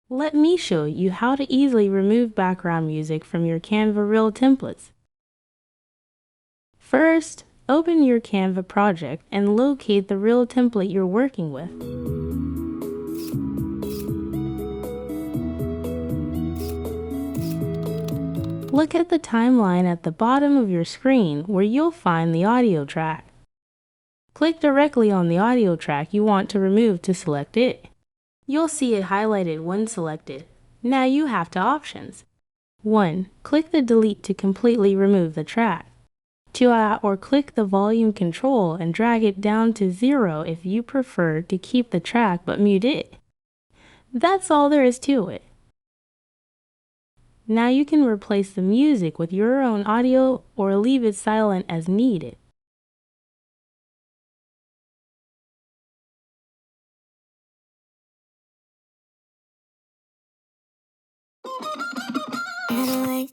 Let me show you how to easily remove background music from your Canva Reel templates. First, open your Canva project and locate the Reel template you're working with. Look at the timeline at the bottom of your screen where you'll find the audio track. Click directly on the audio track you want to remove to select it. You'll see it highlighted when selected. Now you have two options. 1. Click the delete to completely remove the track. 2. Or click the volume control and drag it down to 0 if you prefer to keep the track but mute it. That's all there is to it. Now you can replace the music with your own audio or leave it silent as needed. Getaway.